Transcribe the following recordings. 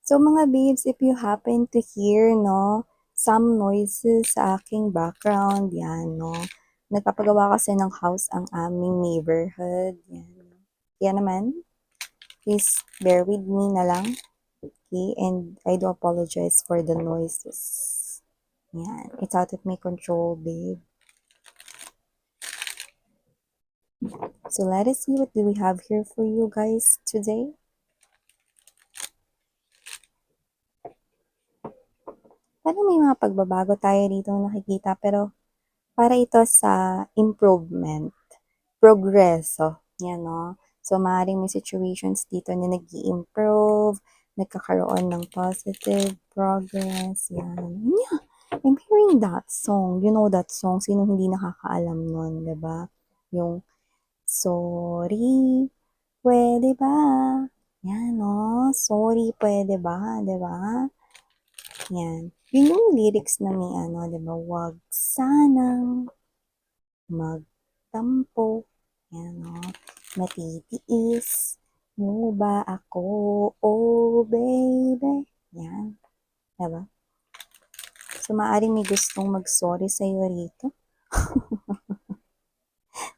So mga babes, if you happen to hear, no, some noises sa aking background, yan, no. Nagpapagawa kasi ng house ang aming neighborhood. Yan. Kaya naman, please bear with me na lang. Okay? And I do apologize for the noises. Yan. It's out of my control, babe. So let us see what do we have here for you guys today. Parang may mga pagbabago tayo dito nakikita, pero para ito sa improvement, progreso, yan no. So, maaaring may situations dito na nag improve nagkakaroon ng positive progress, yan. Yeah, I'm hearing that song. You know that song? Sino hindi nakakaalam nun, di ba? Yung, sorry, pwede ba? Yan, no? Sorry, pwede ba? Di ba? Yan. Yun yung lyrics na may ano, di ba? Wag sanang magtampo. Yan, no? Matitiis mo ba ako? Oh, baby. Yan. Diba? So, maaaring may gustong mag-sorry sa'yo rito.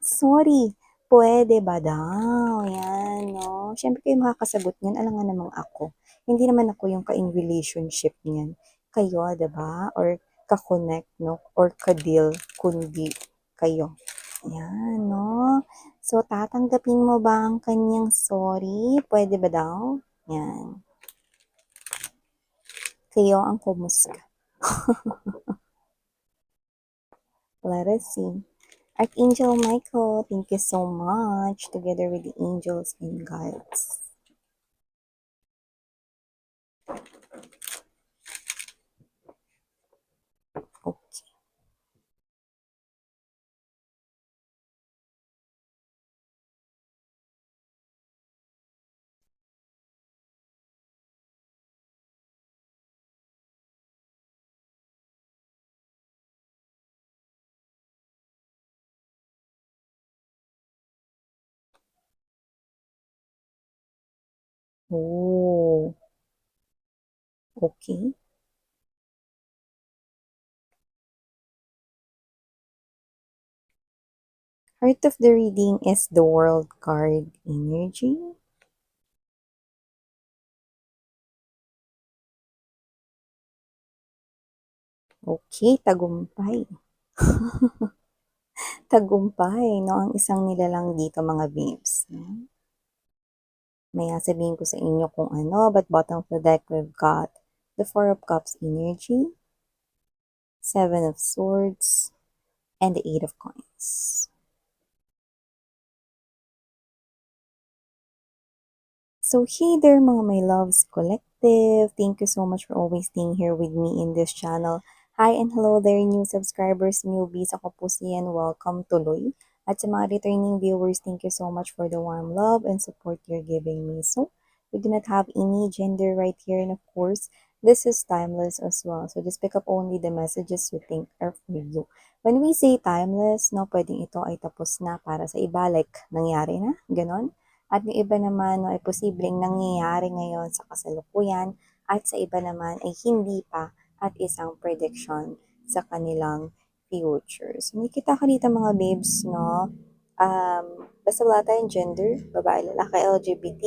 Sorry, pwede ba daw? Yan, no? Siyempre kayo makakasagot niyan. Alam nga namang ako. Hindi naman ako yung ka-in relationship niyan. Kayo, diba? Or ka-connect, no? Or ka-deal, kundi kayo. Yan, no? So, tatanggapin mo ba ang kanyang sorry? Pwede ba daw? Yan. Kayo ang kumusta. Let us see. Archangel Michael, thank you so much, together with the angels and guides. Okay. Oh, okay. Heart of the reading is the World card energy. Okay, tagumpay. Tagumpay, no? Ang isang nilalang dito, mga babes. No? May sabihin ko sa inyo kung ano, but bottom of the deck, we've got the Four of Cups energy, Seven of Swords, and the Eight of Coins. So, hey there mga my loves collective. Thank you so much for always staying here with me in this channel. Hi and hello there new subscribers, newbies. Ako po si Ian. Welcome tuloy. At sa mga returning viewers, thank you so much for the warm love and support you're giving me. So, we do not have any gender right here. And of course, this is timeless as well. So, just pick up only the messages you think are for you. When we say timeless, no, pwedeng ito ay tapos na para sa iba. Like, nangyari na. Ganon. At yung iba naman no, ay posibleng nangyayari ngayon sa kasalukuyan at sa iba naman ay hindi pa at isang prediction sa kanilang future. So, nakikita ka dito mga babes, no? Basta wala tayong gender, babae, lalaki, LGBT,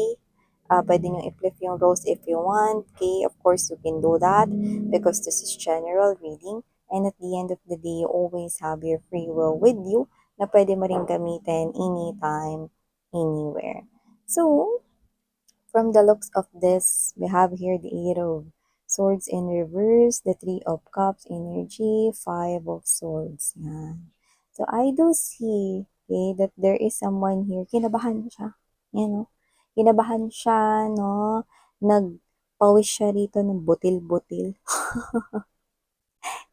pwede nyo i-flip yung roles if you want. Okay, of course, you can do that because this is general reading. And at the end of the day, you always have your free will with you na pwede mo rin gamitin anytime, anywhere. So, from the looks of this, we have here the Eight of Swords in reverse, the Three of Cups energy, Five of Swords. Yan. So, I do see that there is someone here. Kinabahan siya. Yan, no? Kinabahan siya, no? Nagpawis siya rito ng butil-butil.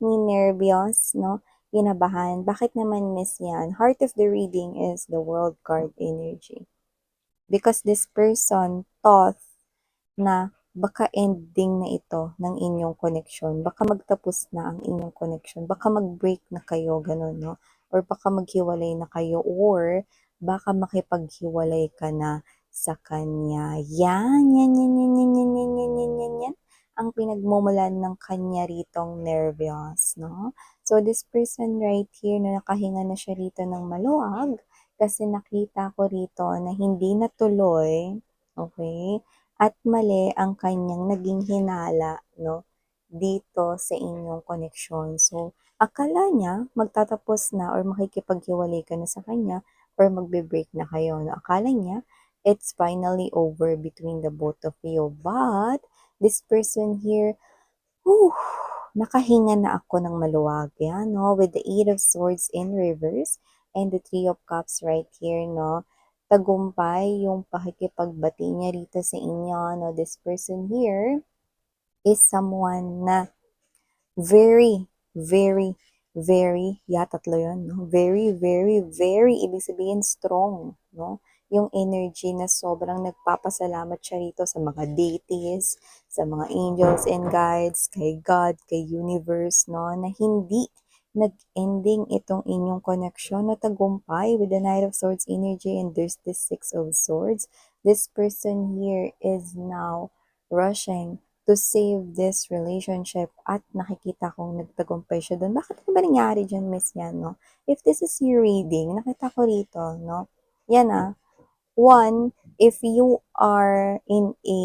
Ni nervyos, no? Kinabahan. Bakit naman miss yan? Heart of the reading is the World card energy. Because this person thought na baka ending na ito ng inyong connection. Baka magtapos na ang inyong connection. Baka mag-break na kayo, ganun, no? Or baka maghiwalay na kayo. Or baka makipaghiwalay ka na sa kanya. Yan. Ang pinagmumulan ng kanya ritong nervyos, no? So, this person right here, na nakahinga na siya rito ng maluwag, kasi nakita ko rito na hindi natuloy, okay? At mali ang kanyang naging hinala, no? Dito sa inyong koneksyon. So, akala niya magtatapos na or makikipaghiwalay ka na sa kanya or magbe-break na kayo. No? Akala niya it's finally over between the both of you. But, this person here, whew, nakahinga na ako ng maluwag. Yan, no? With the Eight of Swords in reverse and the Three of Cups right here, no? Tagumpay yung pakikipagbati niya rito sa inyo, no? This person here is someone na very, very, very, tatlo yun, no? Very, very, very, ibig sabihin strong, no? Yung energy na sobrang nagpapasalamat siya rito sa mga deities, sa mga angels and guides, kay God, kay universe, no? Na hindi nag-ending itong inyong connection na tagumpay with the Knight of Swords energy, and there's this Six of Swords. This person here is now rushing to save this relationship, at nakikita kong nagtagumpay siya doon. Bakit ba nangyari dyan, Miss Yan, no? If this is your reading, nakita ko rito, no? Yan one, if you are in a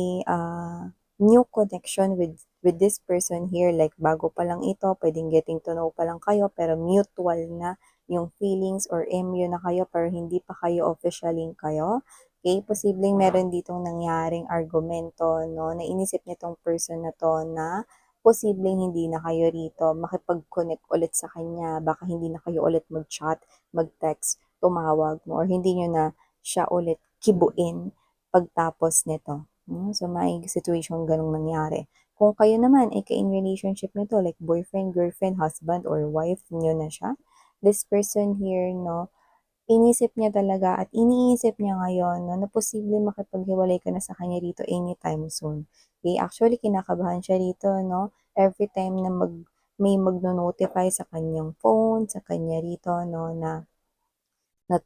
new connection with this person here, like bago pa lang ito, pwedeng getting to know pa lang kayo, pero mutual na yung feelings, or MU na kayo, pero hindi pa kayo officially kayo. Okay, posibleng meron ditong nangyaring argumento, no, na inisip nitong person na to na posibleng hindi na kayo rito makipag-connect ulit sa kanya, baka hindi na kayo ulit mag-chat, mag-text, tumawag mo, or hindi nyo na siya ulit kibuin pagtapos nito. So, may situation ganong nangyari. Kung kayo naman ay ka-in relationship nito, like boyfriend, girlfriend, husband, or wife nyo na siya, this person here, no, inisip niya talaga at iniisip niya ngayon, no, na posible makipaghiwalay ka na sa kanya rito anytime soon. Okay, actually, kinakabahan siya rito, no, every time na may magno-notify sa kanyang phone, sa kanya rito, no, na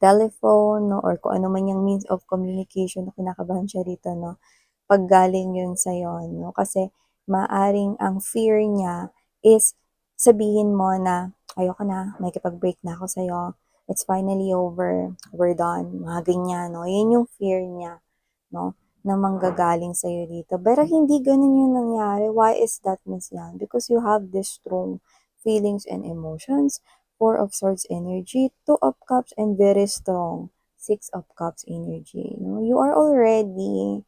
telephone, no, or kung ano man yung means of communication, na kinakabahan siya rito, no, pag galing yun sa'yo, no, kasi maaring ang fear niya is sabihin mo na, ayoko na, may kipag-break na ako sa'yo, it's finally over, we're done, mga ganyan, no, yun yung fear niya, no, na manggagaling sa'yo dito. Pero hindi ganun yung nangyari. Why is that, Miss Yan? Because you have this strong feelings and emotions. Four of Swords energy, Two of Cups, and very strong Six of Cups energy. No? You are already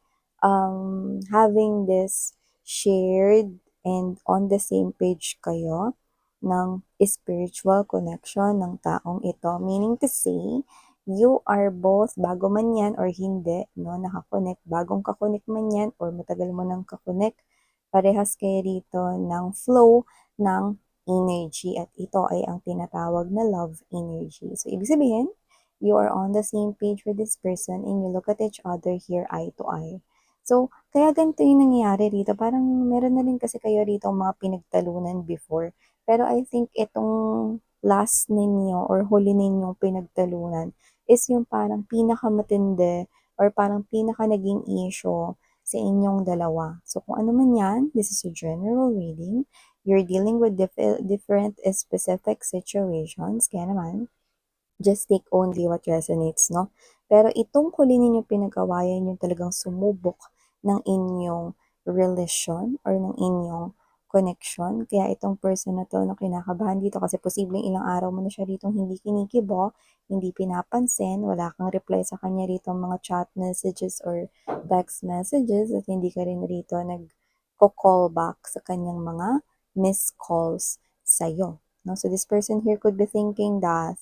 having this shared and on the same page kayo ng spiritual connection ng taong ito. Meaning to say, you are both, bago man yan or hindi, no, nakakonect, bagong kakonect man yan or matagal mo nang kakonect, parehas kayo rito ng flow ng energy, at ito ay ang tinatawag na love energy. So, ibig sabihin, you are on the same page with this person and you look at each other here eye to eye. So, kaya ganito yung nangyayari rito. Parang meron na rin kasi kayo rito mga pinagtalunan before. Pero I think itong last ninyo or huli ninyong pinagtalunan is yung parang pinakamatindi or parang pinaka naging issue sa inyong dalawa. So, kung ano man yan, this is a general reading. You're dealing with different specific situations. Kaya naman, just take only what resonates, no? Pero itong huli ninyong pinagawayan yung talagang sumubok ng inyong relasyon or ng inyong connection. Kaya itong person na to, no, kinakabahan dito kasi posibleng ilang araw mo na siya rito hindi kinikibo, hindi pinapansin, wala kang reply sa kanya rito mga chat messages or text messages, at hindi ka rin rito nag-call back sa kanyang mga missed calls sa'yo. No? So this person here could be thinking that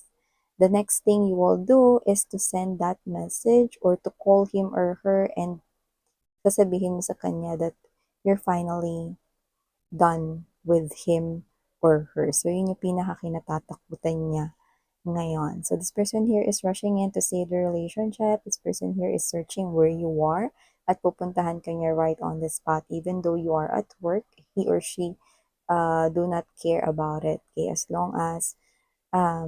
the next thing you will do is to send that message or to call him or her and sasabihin mo sa kanya that you're finally done with him or her. So, yun yung pinaka-kinatatakutan niya ngayon. So, this person here is rushing in to save the relationship. This person here is searching where you are at pupuntahan ka niya right on the spot. Even though you are at work, he or she do not care about it. Okay? As long as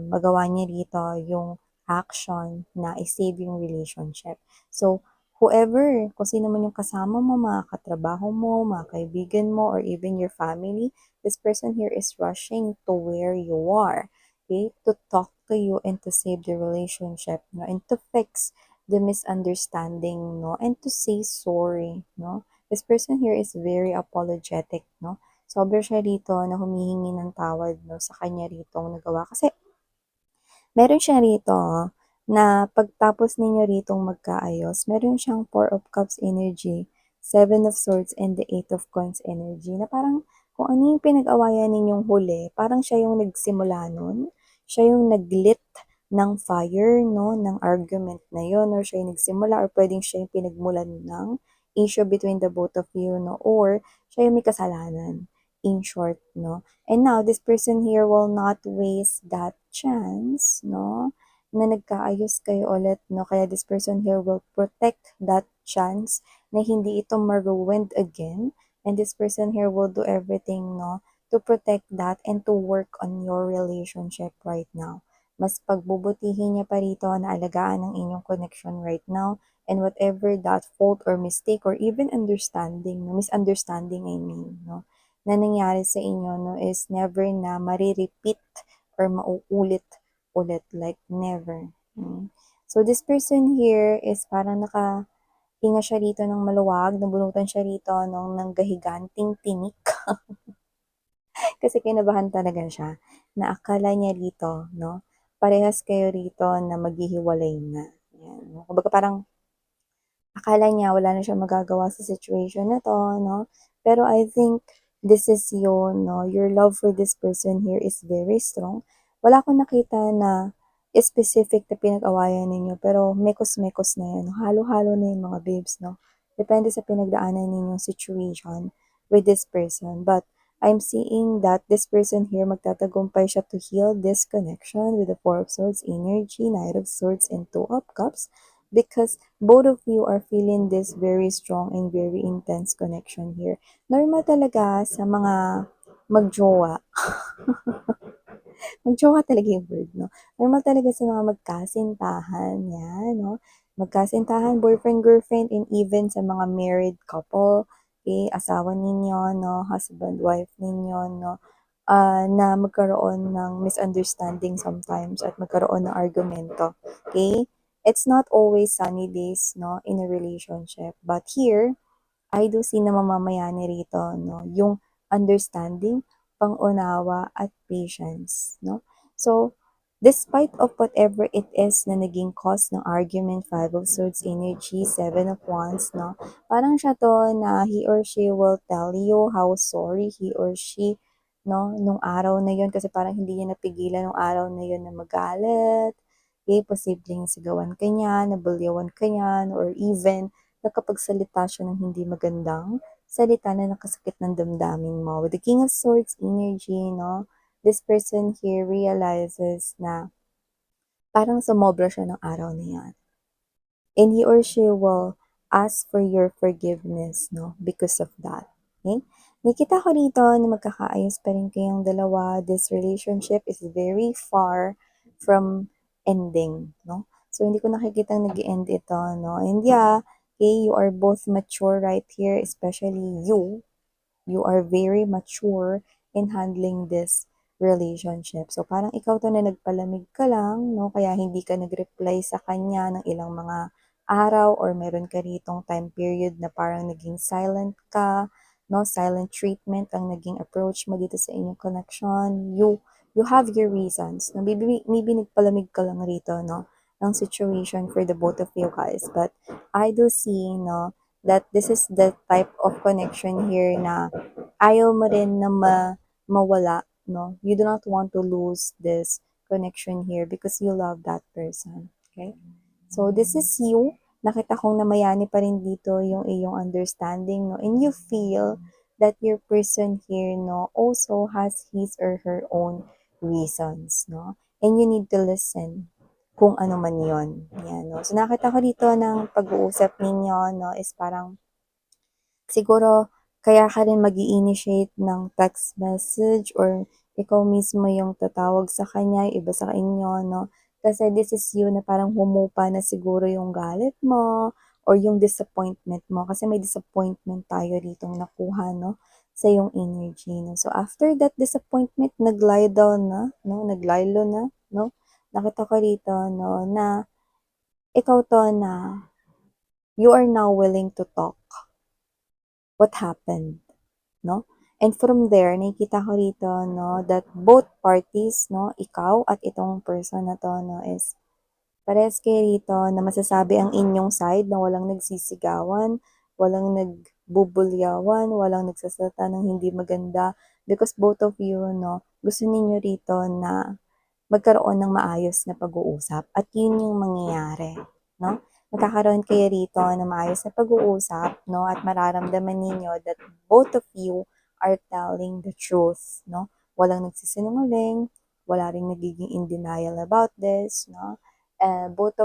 magawa niya dito yung action na i-save yung relationship. So, whoever, kung sino man yung kasama mo, mga katrabaho mo, mga kaibigan mo, or even your family, this person here is rushing to where you are, okay, to talk to you and to save the relationship, no, and to fix the misunderstanding, no, and to say sorry, no. This person here is very apologetic, no. Sobra siya rito na humihingi ng tawad, no, sa kanya ritong nagawa. Kasi meron siya rito na pagtapos ninyo ritong magkaayos, meron siyang Four of Cups energy, Seven of Swords, and the Eight of Coins energy na parang kung ano yung pinag-awayan ninyong huli, parang siya yung nagsimula nun, siya yung naglit ng fire, no, ng argument na yon, or siya yung nagsimula, or pwedeng siya yung pinagmulan ng issue between the both of you, no, or siya yung may kasalanan, in short, no. And now, this person here will not waste that chance, no, na nagkaayos kayo ulit, no. Kaya this person here will protect that chance na hindi ito ma-ruined again. And this person here will do everything, no, to protect that and to work on your relationship right now. Mas pagbubutihin niya pa rito na alagaan ang inyong connection right now, and whatever that fault or mistake or even understanding, misunderstanding I mean, no, na nangyari sa inyo, no, is never na mare-repeat or mauulit-ulit, like never. So, this person here is parang nakahinga siya rito ng maluwag, nabunutan siya rito ng gahiganting tinik. Kasi kinabahan talaga siya na akala niya rito, no, parehas kayo rito na maghihiwalay na. Yan. Kumbaga parang akala niya wala na siyang magagawa sa situation na 'to, 'no. Pero I think this is you, 'no, your love for this person here is very strong. Wala akong nakita na specific na pinag-awayan ninyo, pero mekos-mekos na 'yan, halo-halo na 'yan mga babes, 'no. Depende sa pinagdaanan ninyong situation with this person. But I'm seeing that this person here magtatagumpay siya to heal this connection with the Four of Swords energy, Knight of Swords, and Two of Cups, because both of you are feeling this very strong and very intense connection here. Normal talaga sa mga magjowa. Magjowa talaga yung word, no? Normal talaga sa mga magkasintahan, yan, no? Magkasintahan, boyfriend, girlfriend, and even sa mga married couple, okay? Asawa ninyo, no? Husband, wife ninyo, no? Na magkaroon ng misunderstanding sometimes at magkaroon ng argumento, okay? It's not always sunny days, no, in a relationship. But here, I do see na mamamayani rito, no, yung understanding, pangunawa, at patience, no. So, despite of whatever it is na naging cause ng argument, Five of Swords energy, Seven of Wands, no, parang siya to na he or she will tell you how sorry he or she, no, nung araw na yun, kasi parang hindi niya napigilan nung araw na yun na magalit, okay, posibleng sigawan ka niya, nabulyawan ka niyan, or even nakapagsalita siya ng hindi magandang salita na nakasakit ng damdamin mo. With the King of Swords energy, no, this person here realizes na parang sumobra siya ng araw na yan. And he or she will ask for your forgiveness, no, because of that. Okay? Nakita ko dito na magkakaayos pa rin kayong dalawa. This relationship is very far from ending, no? So, hindi ko nakikita nag-end ito, no? And yeah, okay, you are both mature right here, especially you. You are very mature in handling this relationship. So, parang ikaw to na nagpalamig ka lang, no? Kaya hindi ka nag-reply sa kanya ng ilang mga araw, or meron ka ritong time period na parang naging silent ka, no? Silent treatment ang naging approach mo dito sa inyong connection. You have your reasons. No? Maybe nagpalamig ka lang rito, no? Ng situation for the both of you guys. But I do see, no, that this is the type of connection here na ayaw mo rin na mawala, no? You do not want to lose this connection here because you love that person, okay? So, this is you. Nakita kong namayani pa rin dito yung iyong understanding, no? And you feel that your person here, no, also has his or her own reasons, no? And you need to listen kung ano man yon. Yan, no? So, nakita ko dito ng pag-uusap ninyo, no, is parang siguro kaya ka rin mag initiate ng text message, or ikaw mismo yung tatawag sa kanya, iba sa inyo, no? Kasi this is you na parang humupa na siguro yung galit mo, or yung disappointment mo. Kasi may disappointment tayo ditong nakuha, no? Sa yung energy, no? So, after that disappointment, nag-lie down na, no? Naglaylo na, no? Nakita ko rito, no? Na ikaw to na you are now willing to talk what happened, no? And from there, nakikita ko rito, no, that both parties, no, ikaw at itong person na to, no, is parehas kayo rito na masasabi ang inyong side na walang nagsisigawan, walang nagbubulyawan, walang nagsasalita ng hindi maganda because both of you, no, gusto ninyo rito na magkaroon ng maayos na pag-uusap at yun yung mangyayari, no? Magkakaroon kayo rito ng maayos na pag-uusap, no? At mararamdaman ninyo that both of you are telling the truth, no? Walang nagsisinungaling, wala ring nagiging in denial about this, no? Both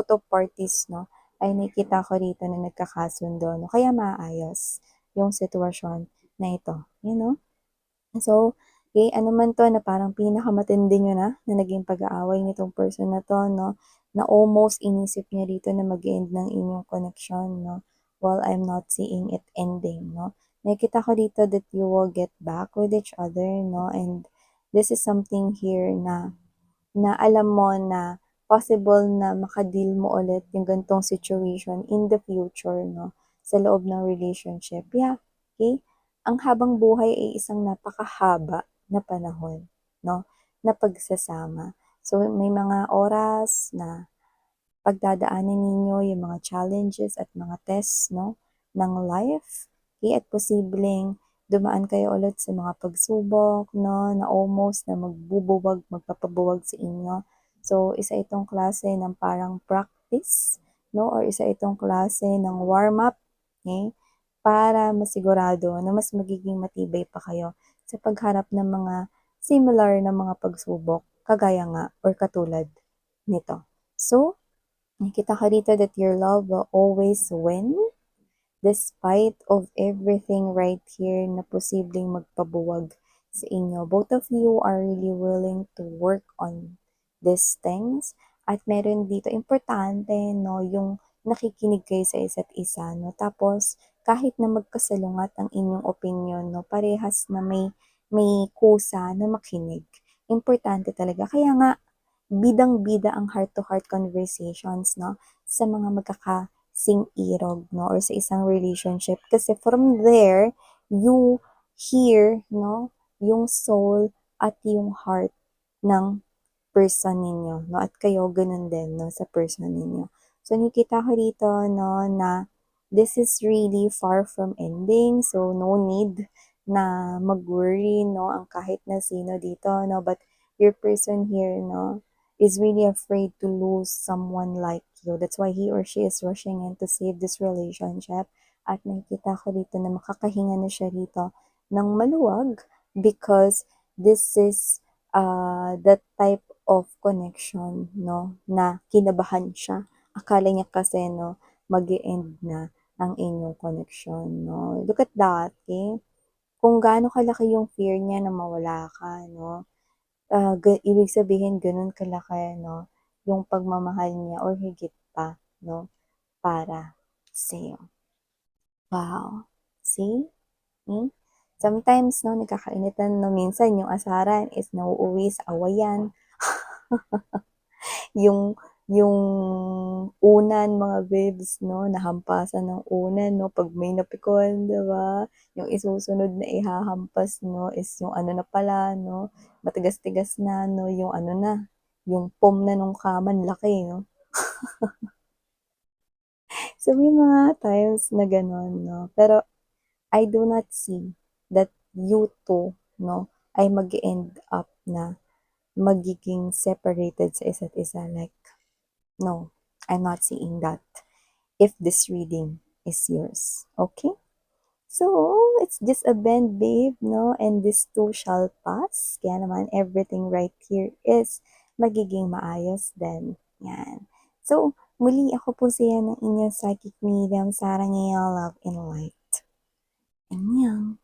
of parties, no? Ay nakita ko rito na nagkakasundo, no? Kaya maayos yung sitwasyon na ito, you know? So, ano man 'to na parang pinakamatindi niyo na naging pag-aaway nitong person na 'to 'no, na almost inisip niya dito na mag-e-end ng inyong connection 'no, while I'm not seeing it ending 'no. Nakikita ko dito that you will get back with each other 'no, and this is something here na na alam mo na possible na maka-deal mo ulit yung ganitong situation in the future 'no, sa loob ng relationship. Yeah, okay. Ang habang buhay ay isang napakahaba na panahon 'no, na pagsasama. So, may mga oras na pagdadaanan ninyo yung mga challenges at mga tests 'no, ng life. Okay, at posibleng dumaan kayo ulit sa mga pagsubok 'no, na almost na magpapabuwag sa inyo. So, isa itong klase ng parang practice 'no, or isa itong klase ng warm-up, okey, para masigurado na mas magiging matibay pa kayo sa pagharap ng mga similar na mga pagsubok kagaya nga or katulad nito. So, nakita ko dito that your love will always win despite of everything right here na posibleng magpabuwag sa inyo. Both of you are really willing to work on these things. At meron dito, importante, no, yung nakikinig kayo sa isa't isa, no. Tapos, kahit na magkasalungat ang inyong opinion, no, parehas na may kusa na makinig. Importante talaga. Kaya nga, bidang-bida ang heart-to-heart conversations, no, sa mga magkakasing-irog, no, or sa isang relationship. Kasi from there, you hear, no, yung soul at yung heart ng person ninyo, no, at kayo ganun din, no, sa person ninyo. So, nakikita ko dito, no, na this is really far from ending, so no need na mag-worry, no, ang kahit na sino dito, no, but your person here, no, is really afraid to lose someone like you. That's why he or she is rushing in to save this relationship. At nakikita ko dito na makakahinga na siya dito ng maluwag because this is that type of connection, no, na kinabahan siya. Akala niya kasi, no, mag-e-end na ang inyong connection, no. Look at that, okay? Kung gaano kalaki yung fear niya na mawala ka, no, ibig sabihin gano'n kalaki 'no, yung pagmamahal niya or higit pa 'no, para sa'yo. Wow, see? Sometimes 'no, nagkakainitan 'no, minsan yung asaran is nauuwi sa awayan. Yung unan mga babes 'no, nahampasan ng unan 'no, 'pag may napikon 'di ba? Yung isusunod na ihahampas 'no, is yung ano na pala 'no, matigas-tigas na 'no, yung ano na, yung foam na nung kama ang laki 'no. So may mga times na gano'n 'no, pero I do not see that you two 'no, ay mag-e-end up na magiging separated sa isa't isa, like, no, I'm not seeing that if this reading is yours. Okay? So, it's just a bend, babe, no? And this too shall pass. Kaya naman, everything right here is magiging maayos din. Yan. So, muli ako po siya ng inyong psychic medium, Sarah Ngayon, Love and Light. Annyeong!